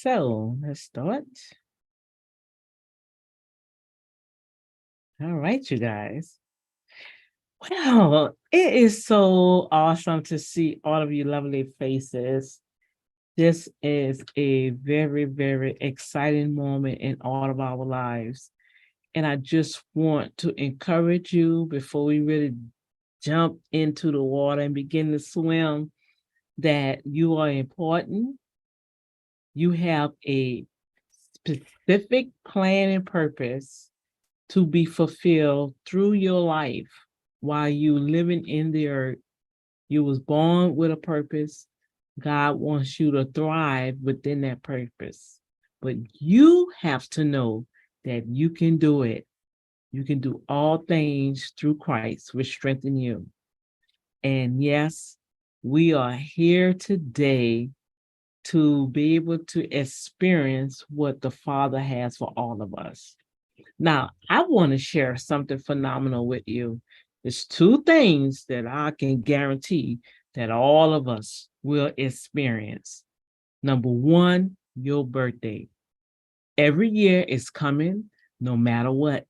So let's start. All right, you guys. Well, it is so awesome to see all of you lovely faces. This is a very, very exciting moment in all of our lives. And I just want to encourage you before we really jump into the water and begin to swim that you are important. You have a specific plan and purpose to be fulfilled through your life while you living in the earth. You was born with a purpose. God wants you to thrive within that purpose. But you have to know that you can do it. You can do all things through Christ, which strengthen you. And yes, we are here today to be able to experience what the Father has for all of us. Now, I want to share something phenomenal with you. There's two things that I can guarantee that all of us will experience. Number one, your birthday. Every year is coming, no matter what.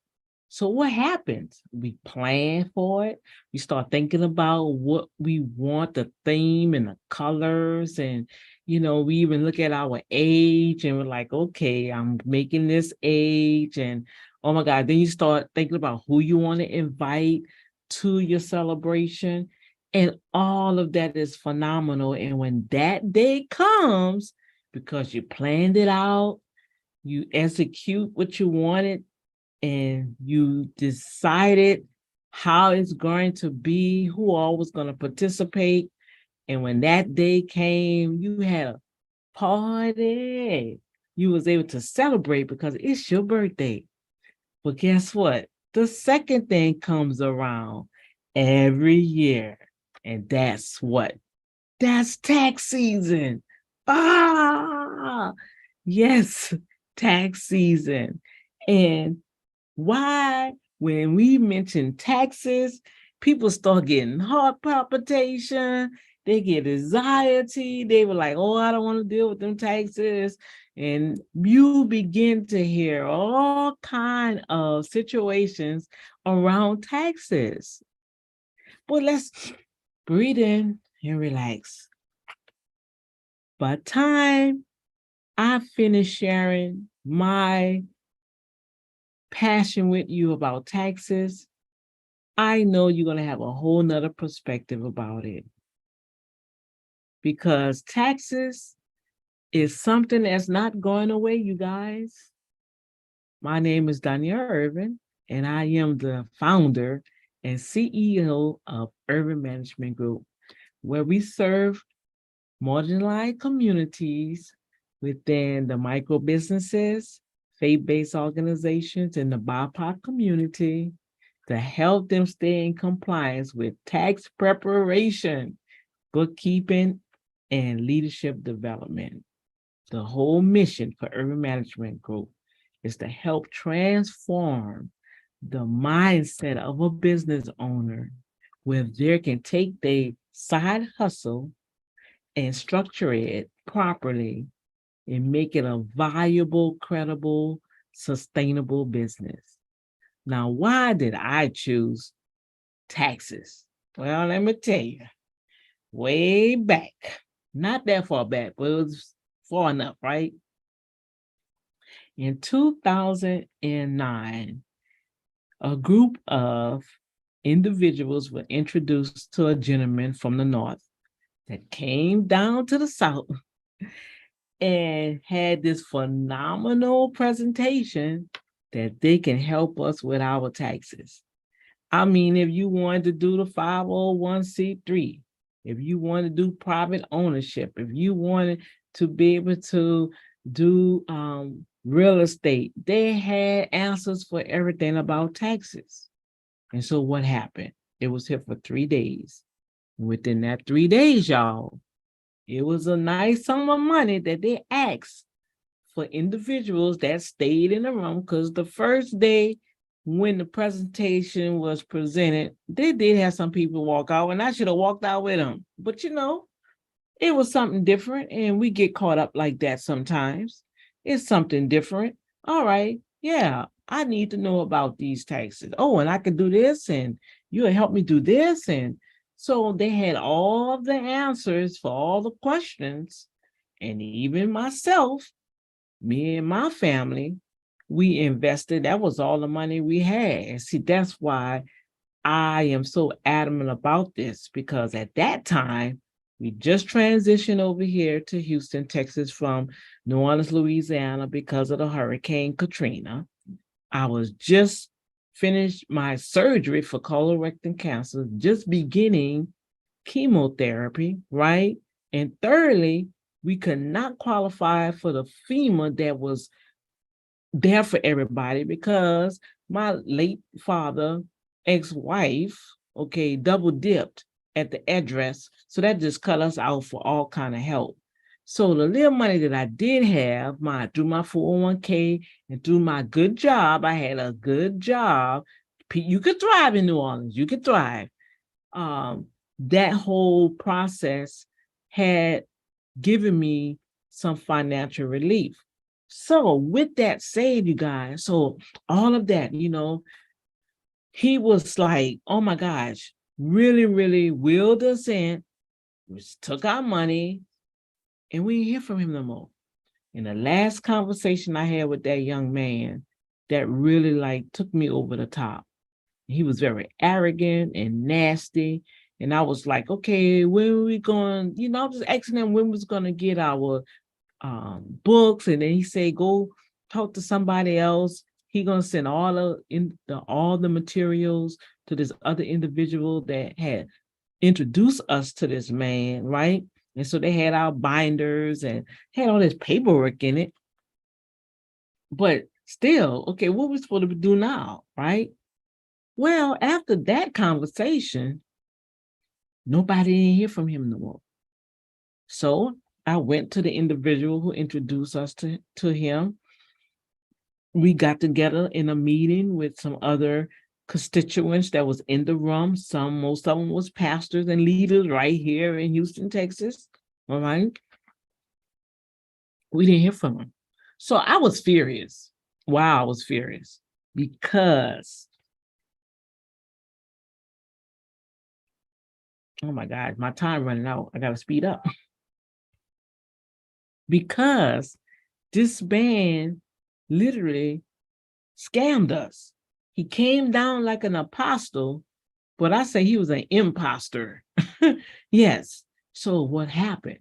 So what happens? We plan for it. We start thinking about what we want, the theme and the colors. And, we even look at our age and we're like, okay, I'm making this age. And oh my God, then you start thinking about who you want to invite to your celebration. And all of that is phenomenal. And when that day comes, because you planned it out, you execute what you wanted, and you decided how it's going to be, who all was going to participate. And when that day came, you had a party. You was able to celebrate because it's your birthday. But guess what? The second thing comes around every year. And that's what? That's tax season. Ah, yes, tax season. And why, when we mention taxes, people start getting heart palpitation, they get anxiety, they were like, oh, I don't want to deal with them taxes. And you begin to hear all kind of situations around taxes. But let's breathe in and relax. By the time I finish sharing my passion with you about taxes, I know you're going to have a whole nother perspective about it. Because taxes is something that's not going away, you guys. My name is Danielle Ervin, and I am the founder and CEO of Ervin Management Group, where we serve marginalized communities within the micro businesses, faith-based organizations, and the BIPOC community to help them stay in compliance with tax preparation, bookkeeping, and leadership development. The whole mission for Urban Management Group is to help transform the mindset of a business owner where they can take their side hustle and structure it properly and make it a viable, credible, sustainable business. Now, why did I choose taxes? Well, let me tell you, way back, not that far back, but it was far enough, right? In 2009, a group of individuals were introduced to a gentleman from the North that came down to the South and had this phenomenal presentation that they can help us with our taxes. I mean, if you wanted to do the 501c3, if you want to do private ownership, if you wanted to be able to do real estate, they had answers for everything about taxes. And so what happened? It was here for 3 days. Within that 3 days, y'all, it was a nice sum of money that they asked for individuals that stayed in the room, because the first day when the presentation was presented, they did have some people walk out, and I should have walked out with them. But It was something different, and we get caught up like that sometimes. It's something different. All right, yeah, I need to know about these taxes. Oh, and I can do this, and you'll help me do this. And so they had all the answers for all the questions. And even myself, me and my family, we invested. That was all the money we had. And see, that's why I am so adamant about this, because at that time, we just transitioned over here to Houston, Texas from New Orleans, Louisiana because of the Hurricane Katrina. I was just finished my surgery for colorectal cancer, just beginning chemotherapy, right? And thirdly, we could not qualify for the FEMA that was there for everybody because my late father, ex-wife, okay, double dipped at the address. So that just cut us out for all kind of help. So the little money that I did have, through my 401k and through my good job, I had a good job. You could thrive in New Orleans. You could thrive. Um, that whole process had given me some financial relief. So, with that said, you guys, so all of that, he was like, oh my gosh, really, really wheeled us in, took our money, and we didn't hear from him no more. And the last conversation I had with that young man, that really like took me over the top. He was very arrogant and nasty. And I was like, okay, when are we going? I was just asking him when we was going to get our books. And then he said, go talk to somebody else. He gonna send all the materials to this other individual that had introduced us to this man, right? And so they had our binders and had all this paperwork in it. But still, okay, what we supposed to do now, right? Well, after that conversation, nobody didn't hear from him no more. So I went to the individual who introduced us to him. We got together in a meeting with some other constituents that was in the room. Most of them was pastors and leaders right here in Houston, Texas. All right. We didn't hear from them. So I was furious. Wow, I was furious because, oh my God, my time running out. I got to speed up. Because this man literally scammed us. He came down like an apostle, but I say he was an imposter. Yes. So what happened?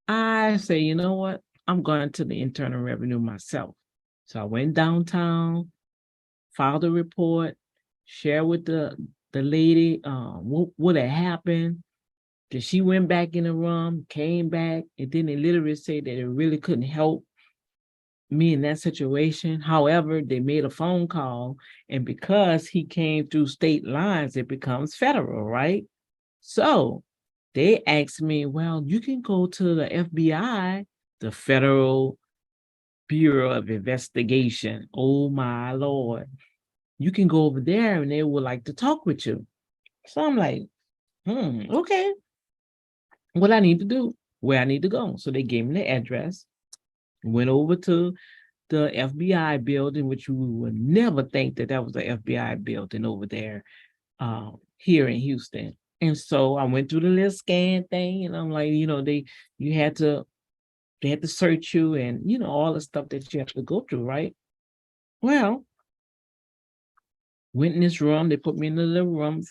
I say, you know what? I'm going to the Internal Revenue myself. So I went downtown, filed a report, share with the lady what had happened. Then she went back in the room, came back, and then they literally said that it really couldn't help me in that situation. However, they made a phone call, and because he came through state lines, it becomes federal, right? So they asked me, well, you can go to the FBI, the Federal Bureau of Investigation. Oh my Lord. You can go over there and they would like to talk with you. So I'm like, okay. What I need to do, where I need to go. So they gave me the address, went over to the FBI building, which we would never think that that was the FBI building over there here in Houston. And so I went through the little scan thing, and I'm like, you had to, they had to search you, and all the stuff that you have to go through, right? Well, went in this room. They put me in the little room,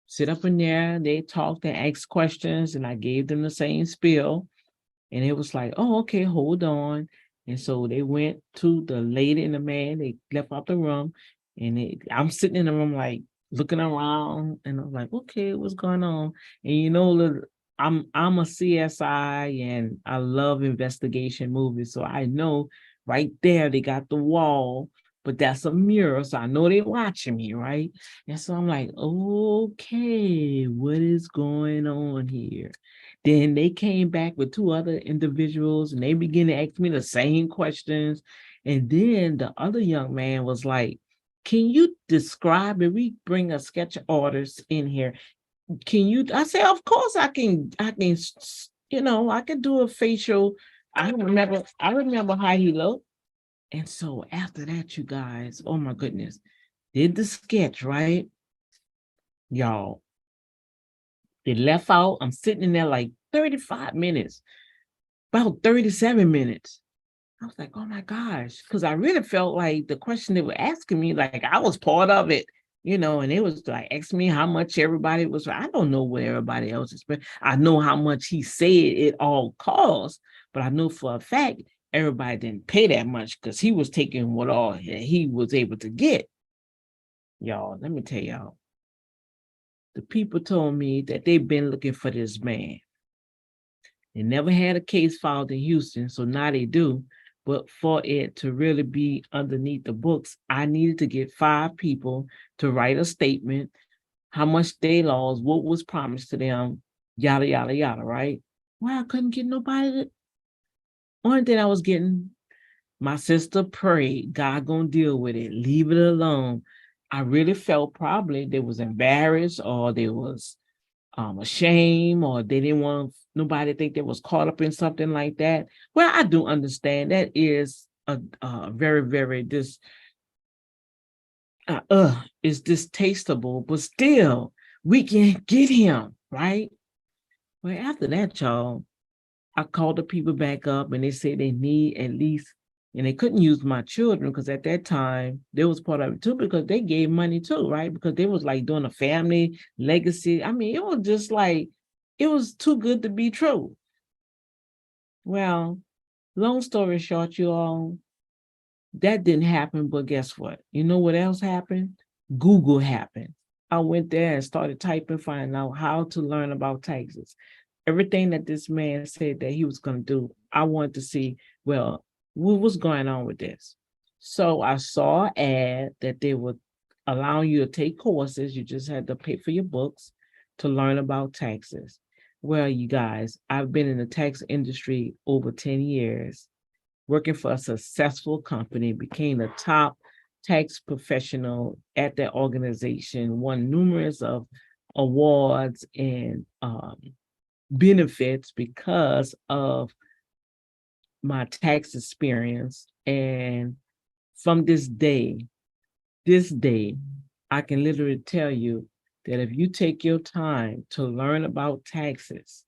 sit up in there. They talked and asked questions, and I gave them the same spiel. And it was like, oh, okay, hold on. And so they went to the lady and the man. They left out the room, and I'm sitting in the room like looking around, and I'm like, okay, what's going on? And I'm a CSI, and I love investigation movies, so I know right there they got the wall, but that's a mirror, so I know they're watching me, right? And so I'm like, okay, what is going on here? Then they came back with two other individuals, and they began to ask me the same questions. And then the other young man was like, can you describe it? We bring a sketch artist in here. Can you? I say, of course I can I could do a facial. I remember how he looked. And so after that, you guys, oh my goodness, did the sketch, right? Y'all, they left out. I'm sitting in there like 35 minutes, about 37 minutes. I was like, oh my gosh, because I really felt like the question they were asking me, like I was part of it, and it was like, ask me how much everybody was. I don't know what everybody else is, but I know how much he said it all cost, but I know for a fact everybody didn't pay that much because he was taking what all he was able to get. Y'all, let me tell y'all, the people told me that they've been looking for this man. They never had a case filed in Houston, so now they do. But for it to really be underneath the books, I needed to get 5 people to write a statement, how much they lost, what was promised to them, yada, yada, yada, right? Well, I couldn't get nobody. Only thing I was getting, my sister prayed, God gonna deal with it, leave it alone. I really felt probably they was embarrassed or they was ashamed or they didn't want nobody to think they was caught up in something like that. Well, I do understand that is a very, very is distasteful, but still we can get him, right? Well, after that, y'all, I called the people back up and they said they need at least, and they couldn't use my children because at that time they was part of it too because they gave money too, right? Because they was like doing a family legacy. I mean, it was just like, it was too good to be true. Well, long story short, you all, that didn't happen, but guess what? You know what else happened? Google happened. I went there and started typing, finding out how to learn about taxes. Everything that this man said that he was going to do, I wanted to see, well, what was going on with this? So I saw an ad that they were allowing you to take courses. You just had to pay for your books to learn about taxes. Well, you guys, I've been in the tax industry over 10 years working for a successful company, became a top tax professional at that organization, won numerous of awards and benefits because of my tax experience. And from this day, I can literally tell you that if you take your time to learn about taxes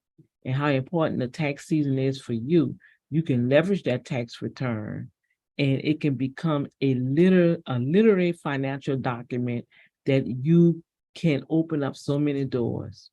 and how important the tax season is for you, you can leverage that tax return and it can become a literary financial document that you can open up so many doors.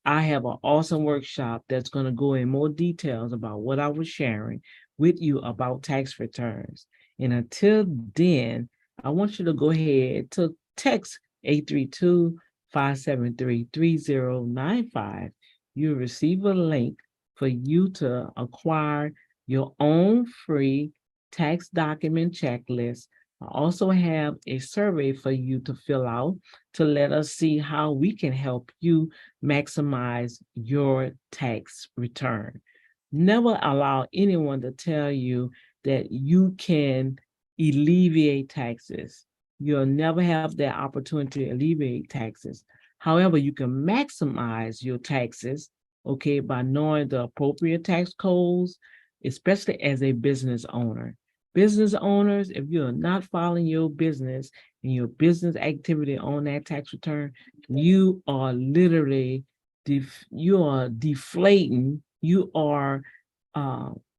I have an awesome workshop that's going to go in more details about what I was sharing with you about tax returns. And until then, I want you to go ahead to text 832-573-3095. You'll receive a link for you to acquire your own free tax document checklist. I also have a survey for you to fill out to let us see how we can help you maximize your tax return. Never allow anyone to tell you that you can alleviate taxes. You'll never have that opportunity to alleviate taxes. However, you can maximize your taxes, okay, by knowing the appropriate tax codes, especially as a business owner. Business owners, if you're not filing your business and your business activity on that tax return, you are literally you are deflating, you are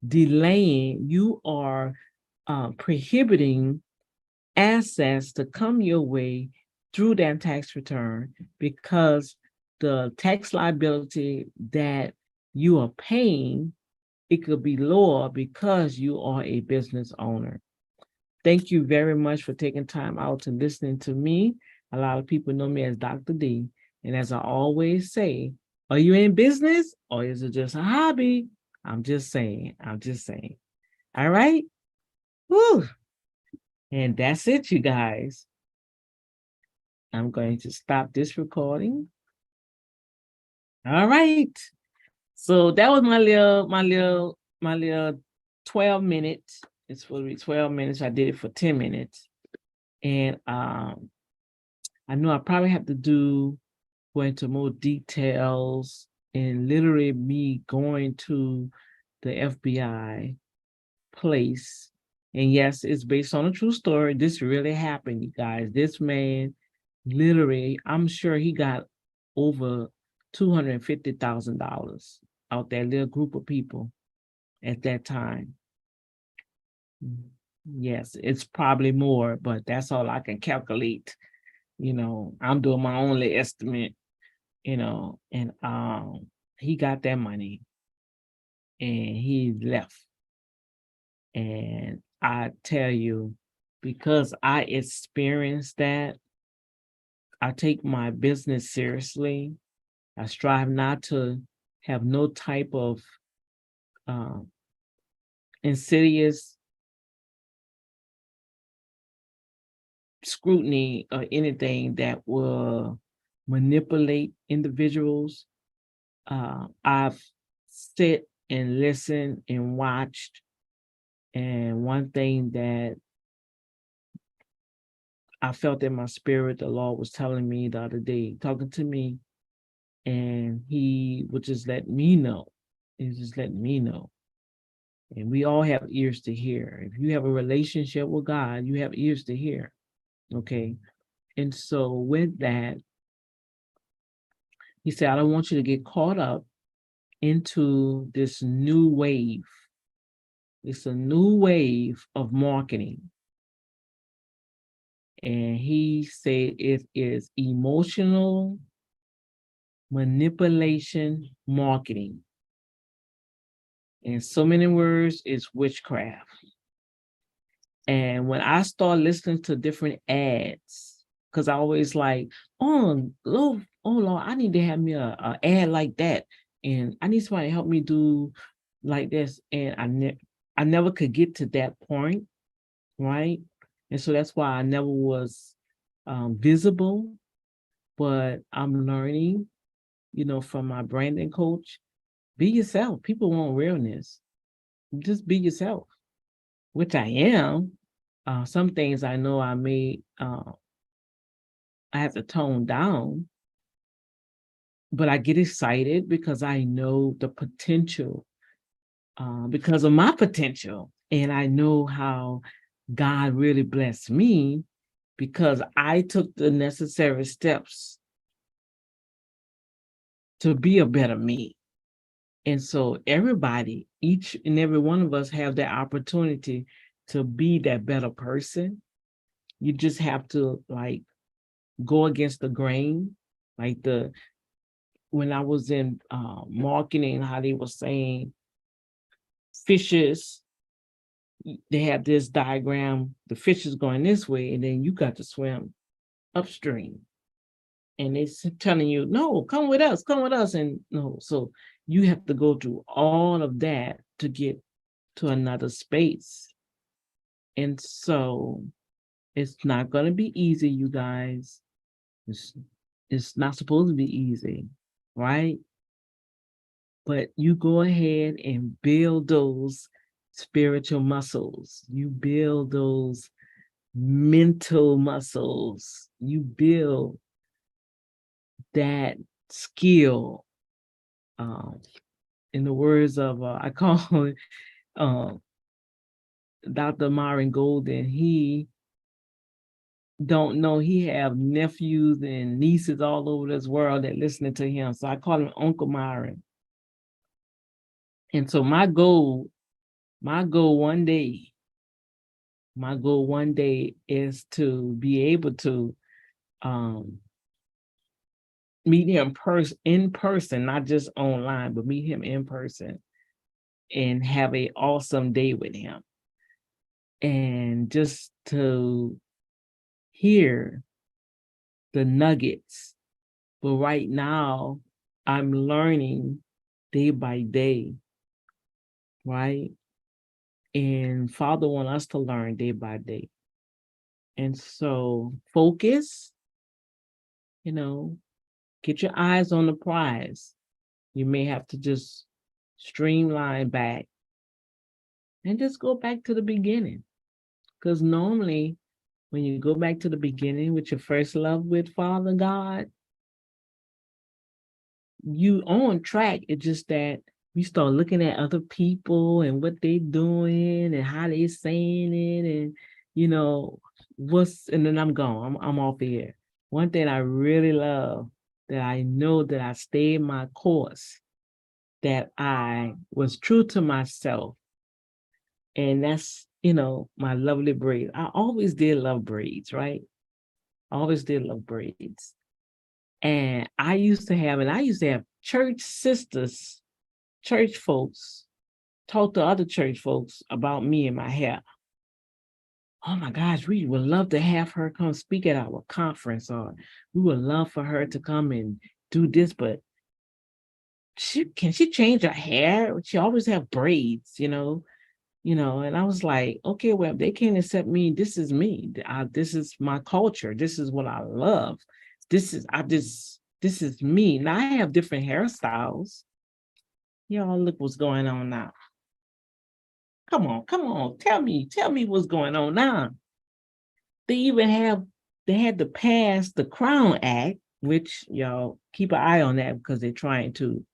delaying, you are prohibiting assets to come your way through that tax return because the tax liability that you are paying, it could be lower because you are a business owner. Thank you very much for taking time out to listening to me. A lot of people know me as Dr. D. And as I always say, are you in business or is it just a hobby? I'm just saying. I'm just saying. All right. Whew. And that's it, you guys. I'm going to stop this recording. All right. So that was my little 12 minutes. It's supposed to be 12 minutes. I did it for 10 minutes. And I know I probably have to go into more details and literally me going to the FBI place. And yes, it's based on a true story. This really happened, you guys. This man literally, I'm sure he got over $250,000 out that little group of people at that time. Yes, it's probably more, but that's all I can calculate. I'm doing my only estimate, and he got that money and he left. And I tell you, because I experienced that, I take my business seriously. I strive not to have no type of um, insidious scrutiny or anything that will manipulate individuals. I've sit and listened and watched, and one thing that I felt in my spirit, the Lord was telling me the other day, talking to me, and He would just let me know. He was just letting me know. And we all have ears to hear. If you have a relationship with God, you have ears to hear. Okay. And so with that, He said, I don't want you to get caught up into this new wave. It's a new wave of marketing. And He said it is emotional manipulation marketing. In so many words, it's witchcraft. And when I start listening to different ads, because I always like, Lord, I need to have me a ad like that. And I need somebody to help me do like this. And I never could get to that point, right? And so that's why I never was visible. But I'm learning, from my branding coach, be yourself. People want realness. Just be yourself, which I am. Some things I know I have to tone down, but I get excited because I know the potential, because of my potential. And I know how God really blessed me because I took the necessary steps to be a better me. And so everybody, each and every one of us have that opportunity to be that better person. You just have to go against the grain. Like when I was in marketing, how they were saying fishes, they have this diagram, the fish is going this way, and then you got to swim upstream. And it's telling you, no, come with us, come with us. And no, so you have to go through all of that to get to another space. And so it's not going to be easy, you guys. It's not supposed to be easy, right? But you go ahead and build those spiritual muscles. You build those mental muscles. You build that skill. In the words of, I call it Dr. Myron Golden, he don't know he have nephews and nieces all over this world that listening to him. So I call him Uncle Myron. And so my goal one day, is to be able to meet him in person, not just online, but meet him in person and have an awesome day with him. And just to hear the nuggets. But right now, I'm learning day by day, right? And Father wants us to learn day by day. And so focus, get your eyes on the prize. You may have to just streamline back and just go back to the beginning. Because normally, when you go back to the beginning with your first love with Father God, you on track. It's just that you start looking at other people and what they doing and how they saying it, and you know and then I'm gone. I'm off here. One thing I really love, that I know that I stayed my course, that I was true to myself, and that's my lovely braids. I always did love braids, right? I always did love braids. And I used to have church sisters, church folks, talk to other church folks about me and my hair. Oh my gosh, we would love to have her come speak at our conference, or we would love for her to come and do this, but she change her hair? She always have braids, and I was like, okay, well, if they can't accept me, this is me. This is my culture. This is what I love. This is me. Now I have different hairstyles. Y'all look what's going on now. Come on, come on. Tell me what's going on now. They had to pass the Crown Act, which y'all keep an eye on that because they're trying to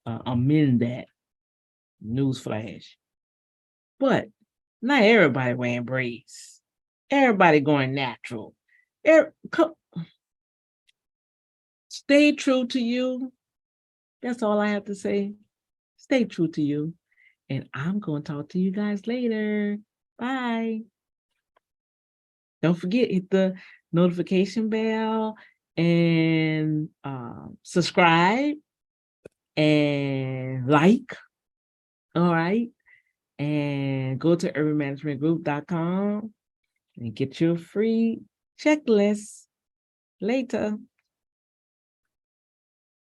amend that. Newsflash. But not everybody wearing braids. Everybody going natural. Stay true to you. That's all I have to say. Stay true to you. And I'm going to talk to you guys later. Bye. Don't forget, hit the notification bell and subscribe and like. All right. And go to ervinmanagementgroup.com and get your free checklist later.